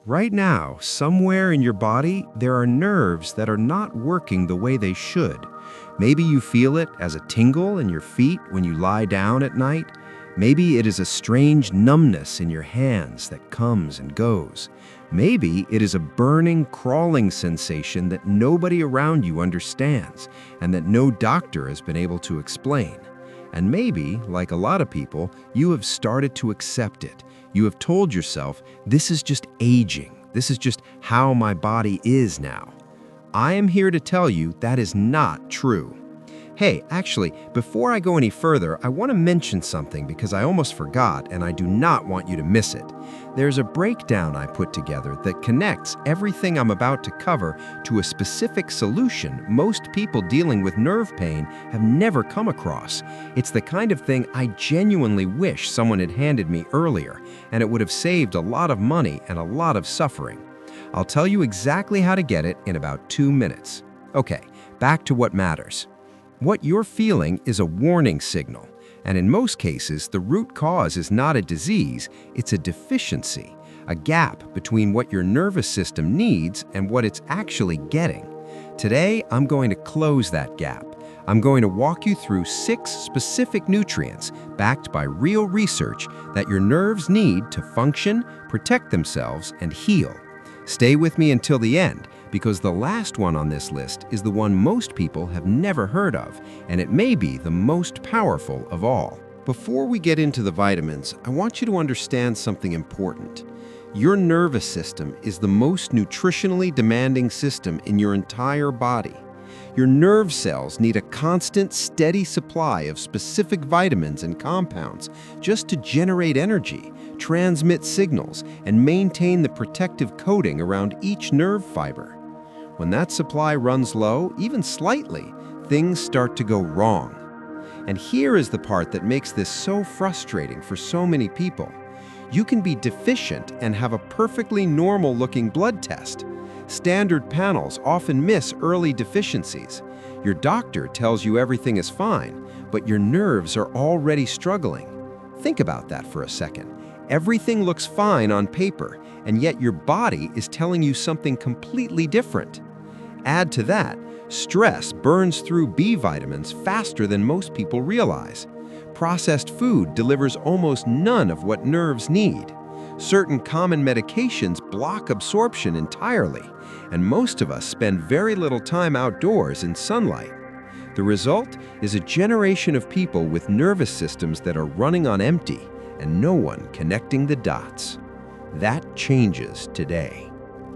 Right now, somewhere in your body, there are nerves that are not working the way they should. Maybe you feel it as a tingle in your feet when you lie down at night. Maybe it is a strange numbness in your hands that comes and goes. Maybe it is a burning, crawling sensation that nobody around you understands and that no doctor has been able to explain. And maybe, like a lot of people, you have started to accept it. You have told yourself, this is just aging. This is just how my body is now. I am here to tell you that is not true. Hey, actually, before I go any further, I want to mention something because I almost forgot and I do not want you to miss it. There's a breakdown I put together that connects everything I'm about to cover to a specific solution most people dealing with nerve pain have never come across. It's the kind of thing I genuinely wish someone had handed me earlier, and it would have saved a lot of money and a lot of suffering. I'll tell you exactly how to get it in about 2 minutes. Okay, back to what matters. What you're feeling is a warning signal, and in most cases, the root cause is not a disease, it's a deficiency, a gap between what your nervous system needs and what it's actually getting. Today, I'm going to close that gap. I'm going to walk you through 6 specific nutrients backed by real research that your nerves need to function, protect themselves, and heal. Stay with me until the end, because the last one on this list is the one most people have never heard of, and it may be the most powerful of all. Before we get into the vitamins, I want you to understand something important. Your nervous system is the most nutritionally demanding system in your entire body. Your nerve cells need a constant, steady supply of specific vitamins and compounds just to generate energy, transmit signals, and maintain the protective coating around each nerve fiber. When that supply runs low, even slightly, things start to go wrong. And here is the part that makes this so frustrating for so many people. You can be deficient and have a perfectly normal-looking blood test. Standard panels often miss early deficiencies. Your doctor tells you everything is fine, but your nerves are already struggling. Think about that for a second. Everything looks fine on paper, and yet your body is telling you something completely different. Add to that, stress burns through B vitamins faster than most people realize. Processed food delivers almost none of what nerves need. Certain common medications block absorption entirely, and most of us spend very little time outdoors in sunlight. The result is a generation of people with nervous systems that are running on empty and no one connecting the dots. That changes today.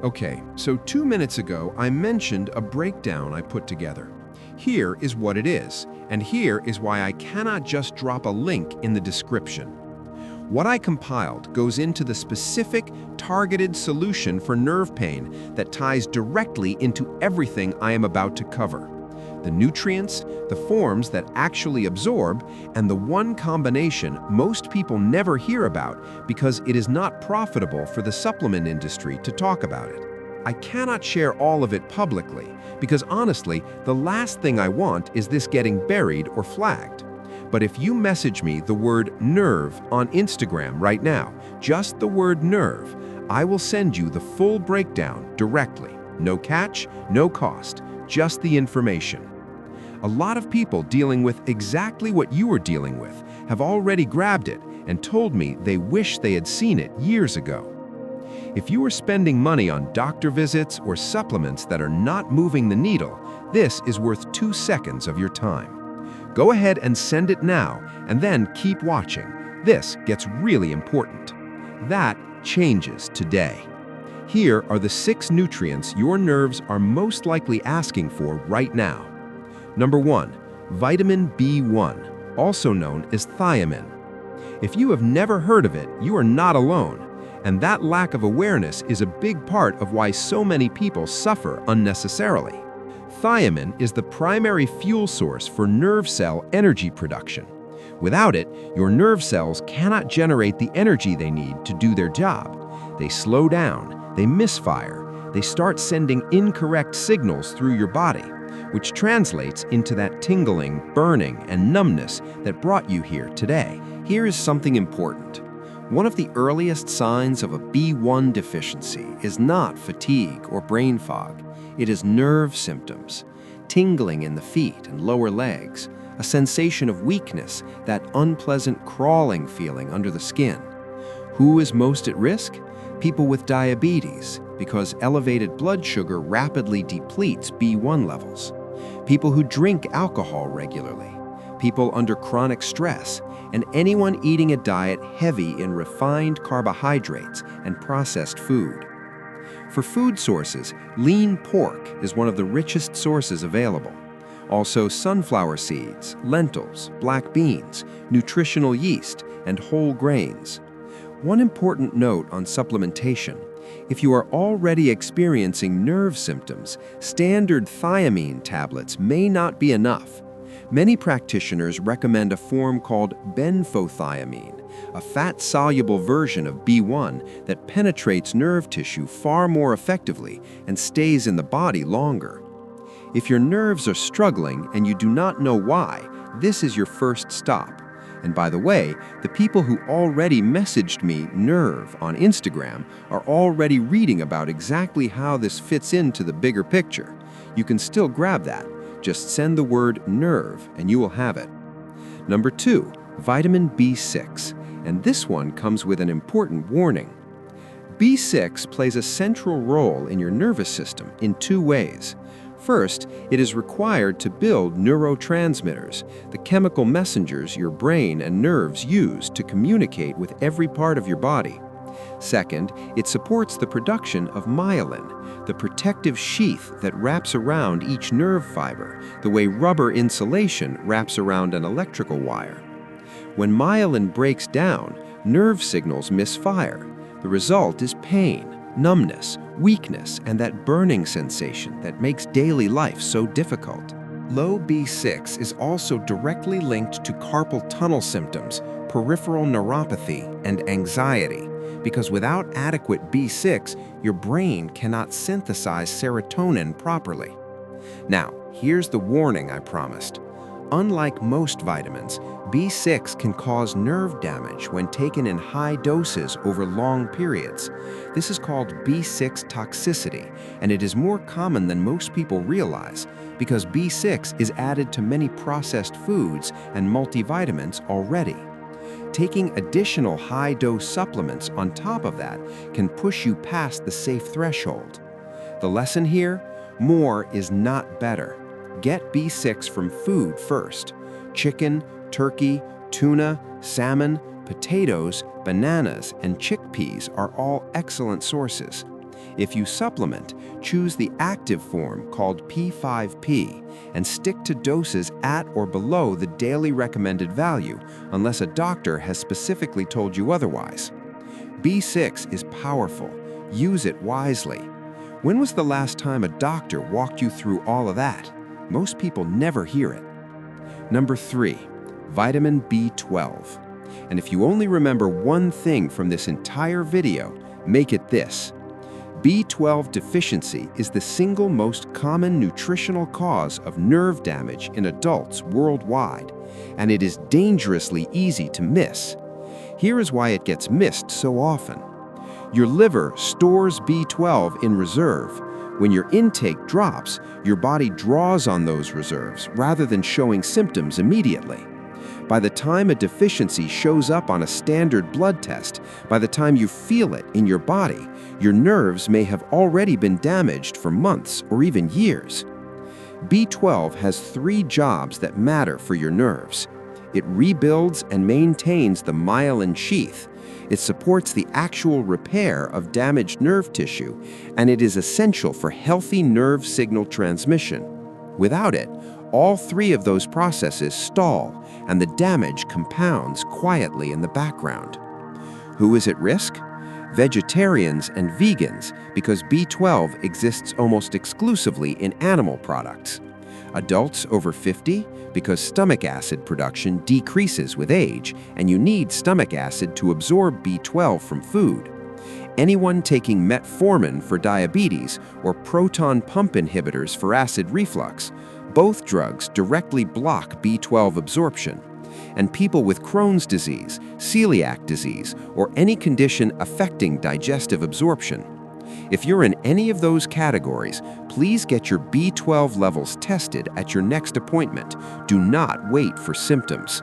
Okay, so 2 minutes ago, I mentioned a breakdown I put together. Here is what it is, and here is why I cannot just drop a link in the description. What I compiled goes into the specific, targeted solution for nerve pain that ties directly into everything I am about to cover. The nutrients, the forms that actually absorb, and the one combination most people never hear about because it is not profitable for the supplement industry to talk about it. I cannot share all of it publicly because honestly, the last thing I want is this getting buried or flagged. But if you message me the word nerve on Instagram right now, just the word nerve, I will send you the full breakdown directly. No catch, no cost, just the information. A lot of people dealing with exactly what you are dealing with have already grabbed it and told me they wish they had seen it years ago. If you are spending money on doctor visits or supplements that are not moving the needle, this is worth 2 seconds of your time. Go ahead and send it now, and then keep watching. This gets really important. That changes today. Here are the 6 nutrients your nerves are most likely asking for right now. Number 1, vitamin B1, also known as thiamine. If you have never heard of it, you are not alone, and that lack of awareness is a big part of why so many people suffer unnecessarily. Thiamine is the primary fuel source for nerve cell energy production. Without it, your nerve cells cannot generate the energy they need to do their job. They slow down, they misfire, they start sending incorrect signals through your body, which translates into that tingling, burning, and numbness that brought you here today. Here is something important. One of the earliest signs of a B1 deficiency is not fatigue or brain fog. It is nerve symptoms, tingling in the feet and lower legs, a sensation of weakness, that unpleasant crawling feeling under the skin. Who is most at risk? People with diabetes, because elevated blood sugar rapidly depletes B1 levels. People who drink alcohol regularly. People under chronic stress, and anyone eating a diet heavy in refined carbohydrates and processed food. For food sources, lean pork is one of the richest sources available. Also sunflower seeds, lentils, black beans, nutritional yeast, and whole grains. One important note on supplementation: if you are already experiencing nerve symptoms, standard thiamine tablets may not be enough. Many practitioners recommend a form called benfotiamine, a fat-soluble version of B1 that penetrates nerve tissue far more effectively and stays in the body longer. If your nerves are struggling and you do not know why, this is your first stop. And by the way, the people who already messaged me nerve on Instagram are already reading about exactly how this fits into the bigger picture. You can still grab that. Just send the word nerve and you will have it. Number 2, vitamin B6. And this one comes with an important warning. B6 plays a central role in your nervous system in 2 ways. First, it is required to build neurotransmitters, the chemical messengers your brain and nerves use to communicate with every part of your body. Second, it supports the production of myelin, the protective sheath that wraps around each nerve fiber, the way rubber insulation wraps around an electrical wire. When myelin breaks down, nerve signals misfire. The result is pain, numbness, weakness, and that burning sensation that makes daily life so difficult. Low B6 is also directly linked to carpal tunnel symptoms, peripheral neuropathy, and anxiety, because without adequate B6, your brain cannot synthesize serotonin properly. Now, here's the warning I promised. Unlike most vitamins, B6 can cause nerve damage when taken in high doses over long periods. This is called B6 toxicity, and it is more common than most people realize because B6 is added to many processed foods and multivitamins already. Taking additional high-dose supplements on top of that can push you past the safe threshold. The lesson here? More is not better. Get B6 from food first. Chicken, turkey, tuna, salmon, potatoes, bananas, and chickpeas are all excellent sources. If you supplement, choose the active form called P5P and stick to doses at or below the daily recommended value unless a doctor has specifically told you otherwise. B6 is powerful. Use it wisely. When was the last time a doctor walked you through all of that? Most people never hear it. Number 3, vitamin B12. And if you only remember one thing from this entire video, make it this. B12 deficiency is the single most common nutritional cause of nerve damage in adults worldwide, and it is dangerously easy to miss. Here is why it gets missed so often. Your liver stores B12 in reserve. When your intake drops, your body draws on those reserves rather than showing symptoms immediately. By the time a deficiency shows up on a standard blood test, by the time you feel it in your body, your nerves may have already been damaged for months or even years. B12 has 3 jobs that matter for your nerves. It rebuilds and maintains the myelin sheath. It supports the actual repair of damaged nerve tissue, and it is essential for healthy nerve signal transmission. Without it, all 3 of those processes stall, and the damage compounds quietly in the background. Who is at risk? Vegetarians and vegans, because B12 exists almost exclusively in animal products. Adults over 50, because stomach acid production decreases with age, and you need stomach acid to absorb B12 from food. Anyone taking metformin for diabetes or proton pump inhibitors for acid reflux. Both drugs directly block B12 absorption. And people with Crohn's disease, celiac disease, or any condition affecting digestive absorption. If you're in any of those categories, please get your B12 levels tested at your next appointment. Do not wait for symptoms.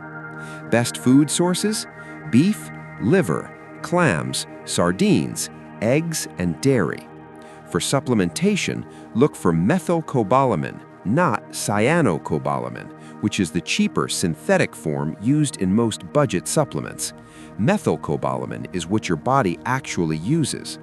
Best food sources: beef, liver, clams, sardines, eggs, and dairy. For supplementation, look for methylcobalamin, not cyanocobalamin, which is the cheaper synthetic form used in most budget supplements. Methylcobalamin is what your body actually uses.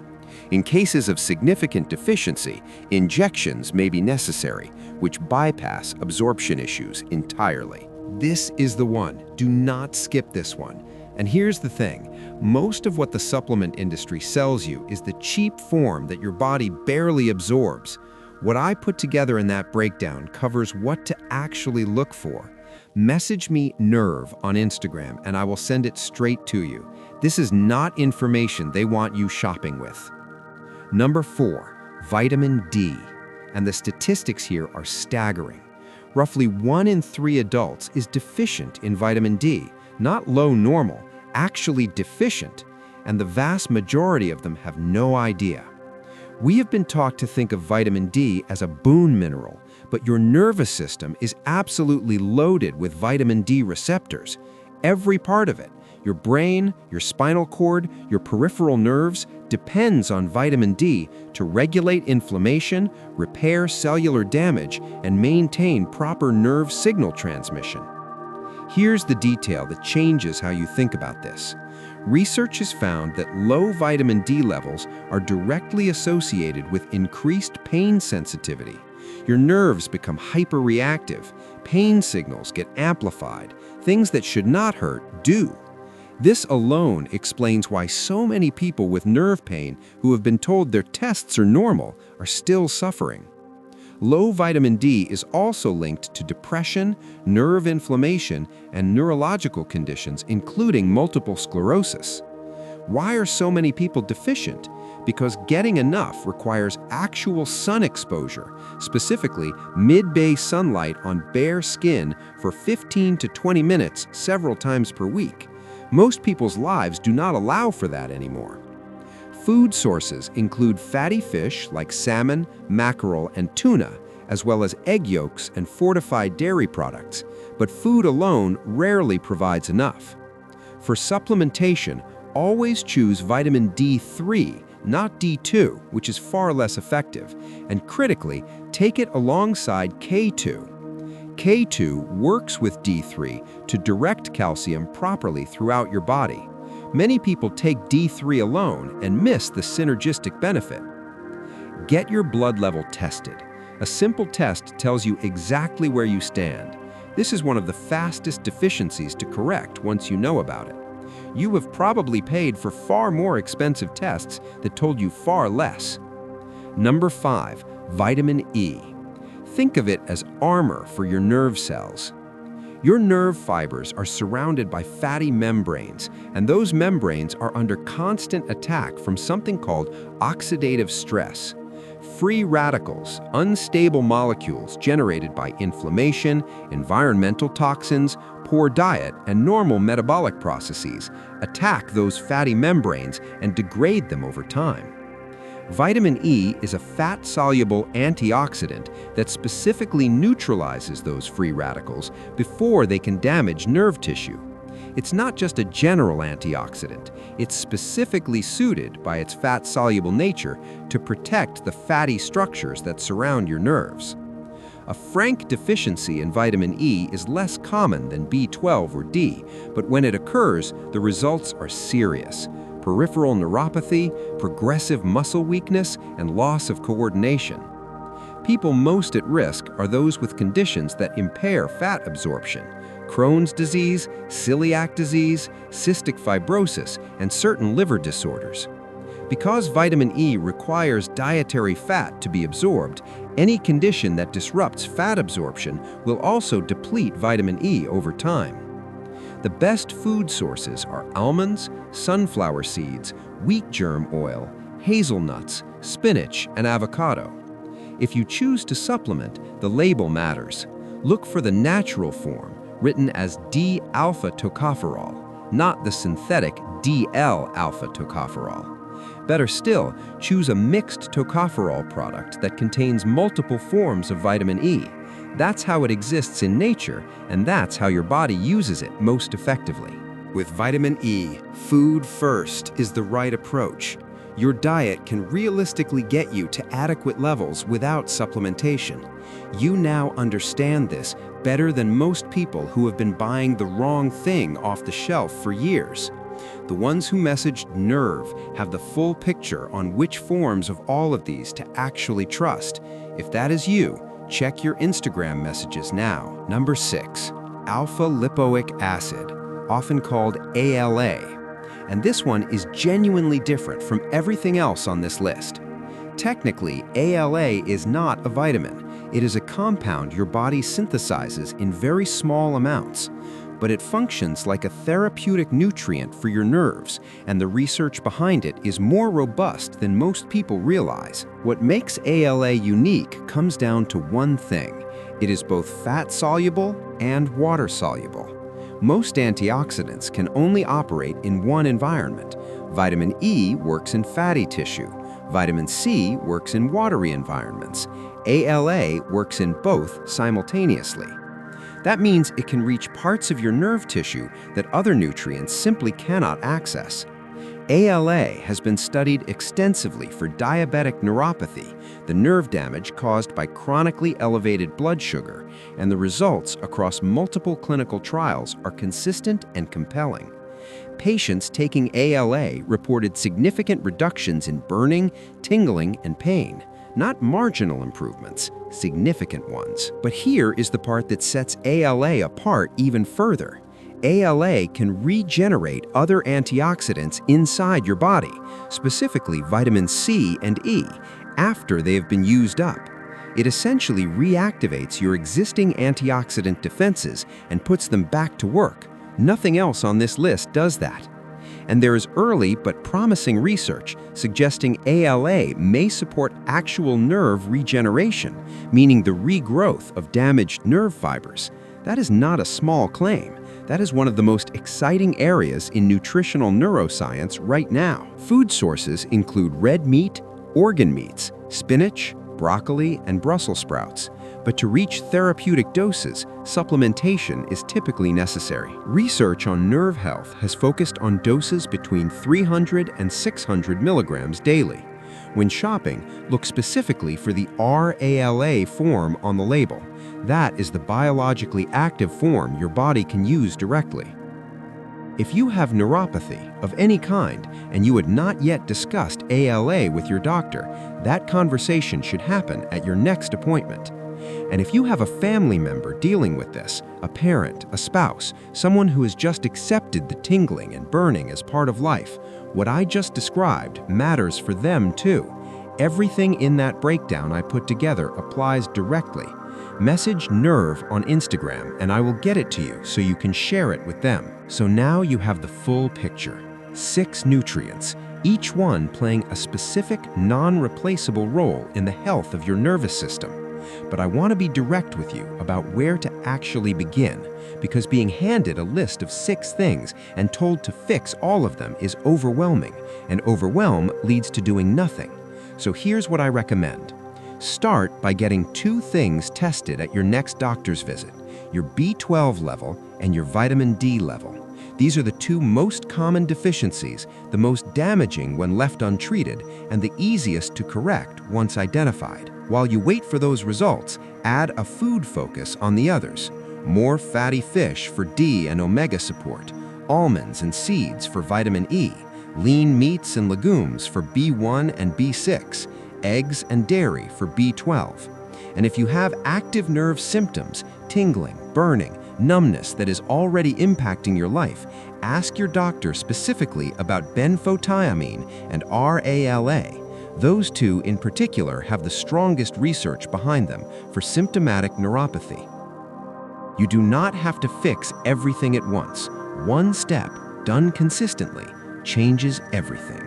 In cases of significant deficiency, injections may be necessary, which bypass absorption issues entirely. This is the one. Do not skip this one. And here's the thing. Most of what the supplement industry sells you is the cheap form that your body barely absorbs. What I put together in that breakdown covers what to actually look for. Message me NERVE on Instagram and I will send it straight to you. This is not information they want you shopping with. Number 4, vitamin D. And the statistics here are staggering. Roughly 1 in 3 adults is deficient in vitamin D, not low normal, actually deficient, and the vast majority of them have no idea. We have been taught to think of vitamin D as a boon mineral, but your nervous system is absolutely loaded with vitamin D receptors. Every part of it, your brain, your spinal cord, your peripheral nerves, depends on vitamin D to regulate inflammation, repair cellular damage, and maintain proper nerve signal transmission. Here's the detail that changes how you think about this. Research has found that low vitamin D levels are directly associated with increased pain sensitivity. Your nerves become hyperreactive, pain signals get amplified, things that should not hurt do. This alone explains why so many people with nerve pain who have been told their tests are normal are still suffering. Low vitamin D is also linked to depression, nerve inflammation, and neurological conditions, including multiple sclerosis. Why are so many people deficient? Because getting enough requires actual sun exposure, specifically midday sunlight on bare skin for 15 to 20 minutes several times per week. Most people's lives do not allow for that anymore. Food sources include fatty fish like salmon, mackerel, and tuna, as well as egg yolks and fortified dairy products, but food alone rarely provides enough. For supplementation, always choose vitamin D3, not D2, which is far less effective, and critically, take it alongside K2. K2 works with D3 to direct calcium properly throughout your body. Many people take D3 alone and miss the synergistic benefit. Get your blood level tested. A simple test tells you exactly where you stand. This is one of the fastest deficiencies to correct once you know about it. You have probably paid for far more expensive tests that told you far less. Number 5, vitamin E. Think of it as armor for your nerve cells. Your nerve fibers are surrounded by fatty membranes, and those membranes are under constant attack from something called oxidative stress. Free radicals, unstable molecules generated by inflammation, environmental toxins, poor diet, and normal metabolic processes attack those fatty membranes and degrade them over time. Vitamin E is a fat-soluble antioxidant that specifically neutralizes those free radicals before they can damage nerve tissue. It's not just a general antioxidant, it's specifically suited by its fat-soluble nature to protect the fatty structures that surround your nerves. A frank deficiency in vitamin E is less common than B12 or D, but when it occurs, the results are serious. Peripheral neuropathy, progressive muscle weakness, and loss of coordination. People most at risk are those with conditions that impair fat absorption: Crohn's disease, celiac disease, cystic fibrosis, and certain liver disorders. Because vitamin E requires dietary fat to be absorbed, any condition that disrupts fat absorption will also deplete vitamin E over time. The best food sources are almonds, sunflower seeds, wheat germ oil, hazelnuts, spinach, and avocado. If you choose to supplement, the label matters. Look for the natural form, written as D-alpha tocopherol, not the synthetic DL-alpha tocopherol. Better still, choose a mixed tocopherol product that contains multiple forms of vitamin E. That's how it exists in nature, and that's how your body uses it most effectively. With vitamin E, food first is the right approach. Your diet can realistically get you to adequate levels without supplementation. You now understand this better than most people who have been buying the wrong thing off the shelf for years. The ones who messaged nerve have the full picture on which forms of all of these to actually trust. If that is you, check your Instagram messages now. Number 6, alpha-lipoic acid, often called ALA. And this one is genuinely different from everything else on this list. Technically, ALA is not a vitamin. It is a compound your body synthesizes in very small amounts. But it functions like a therapeutic nutrient for your nerves, and the research behind it is more robust than most people realize. What makes ALA unique comes down to one thing. It is both fat-soluble and water-soluble. Most antioxidants can only operate in one environment. Vitamin E works in fatty tissue. Vitamin C works in watery environments. ALA works in both simultaneously. That means it can reach parts of your nerve tissue that other nutrients simply cannot access. ALA has been studied extensively for diabetic neuropathy, the nerve damage caused by chronically elevated blood sugar, and the results across multiple clinical trials are consistent and compelling. Patients taking ALA reported significant reductions in burning, tingling, and pain. Not marginal improvements, significant ones. But here is the part that sets ALA apart even further. ALA can regenerate other antioxidants inside your body, specifically vitamin C and E, after they have been used up. It essentially reactivates your existing antioxidant defenses and puts them back to work. Nothing else on this list does that. And there is early but promising research suggesting ALA may support actual nerve regeneration, meaning the regrowth of damaged nerve fibers. That is not a small claim. That is one of the most exciting areas in nutritional neuroscience right now. Food sources include red meat, organ meats, spinach, broccoli, and Brussels sprouts. But to reach therapeutic doses, supplementation is typically necessary. Research on nerve health has focused on doses between 300 and 600 milligrams daily. When shopping, look specifically for the RALA form on the label. That is the biologically active form your body can use directly. If you have neuropathy of any kind and you had not yet discussed ALA with your doctor, that conversation should happen at your next appointment. And if you have a family member dealing with this, a parent, a spouse, someone who has just accepted the tingling and burning as part of life, what I just described matters for them too. Everything in that breakdown I put together applies directly. Message NERVE on Instagram and I will get it to you so you can share it with them. So now you have the full picture. 6 nutrients, each one playing a specific, non-replaceable role in the health of your nervous system. But I want to be direct with you about where to actually begin, because being handed a list of 6 things and told to fix all of them is overwhelming, and overwhelm leads to doing nothing. So here's what I recommend. Start by getting 2 things tested at your next doctor's visit, your B12 level and your vitamin D level. These are the 2 most common deficiencies, the most damaging when left untreated, and the easiest to correct once identified. While you wait for those results, add a food focus on the others. More fatty fish for D and omega support, almonds and seeds for vitamin E, lean meats and legumes for B1 and B6, eggs and dairy for B12. And if you have active nerve symptoms, tingling, burning, numbness that is already impacting your life, ask your doctor specifically about benfotiamine and RALA. Those 2 in particular have the strongest research behind them for symptomatic neuropathy. You do not have to fix everything at once. One step, done consistently, changes everything.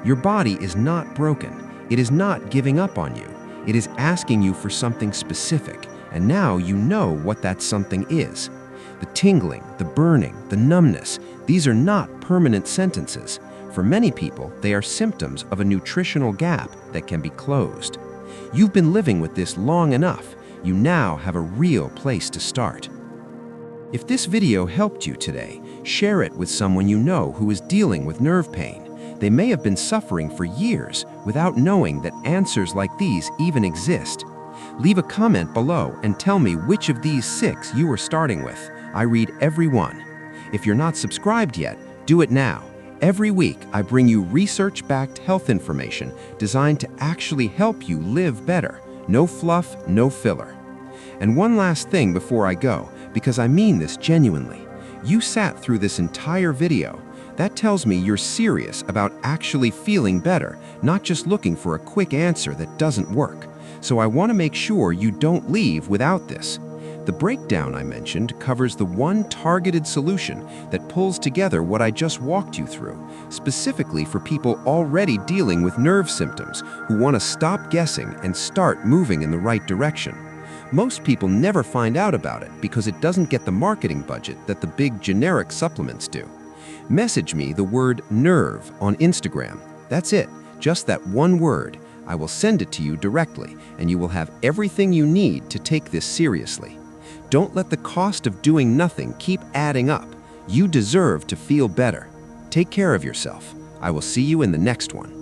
Your body is not broken. It is not giving up on you. It is asking you for something specific, and now you know what that something is. The tingling, the burning, the numbness, these are not permanent sentences. For many people, they are symptoms of a nutritional gap that can be closed. You've been living with this long enough. You now have a real place to start. If this video helped you today, share it with someone you know who is dealing with nerve pain. They may have been suffering for years without knowing that answers like these even exist. Leave a comment below and tell me which of these 6 you are starting with. I read every one. If you're not subscribed yet, do it now. Every week, I bring you research-backed health information designed to actually help you live better. No fluff, no filler. And one last thing before I go, because I mean this genuinely. You sat through this entire video. That tells me you're serious about actually feeling better, not just looking for a quick answer that doesn't work. So I want to make sure you don't leave without this. The breakdown I mentioned covers the one targeted solution that pulls together what I just walked you through, specifically for people already dealing with nerve symptoms who want to stop guessing and start moving in the right direction. Most people never find out about it because it doesn't get the marketing budget that the big generic supplements do. Message me the word nerve on Instagram. That's it, just that one word. I will send it to you directly, and you will have everything you need to take this seriously. Don't let the cost of doing nothing keep adding up. You deserve to feel better. Take care of yourself. I will see you in the next one.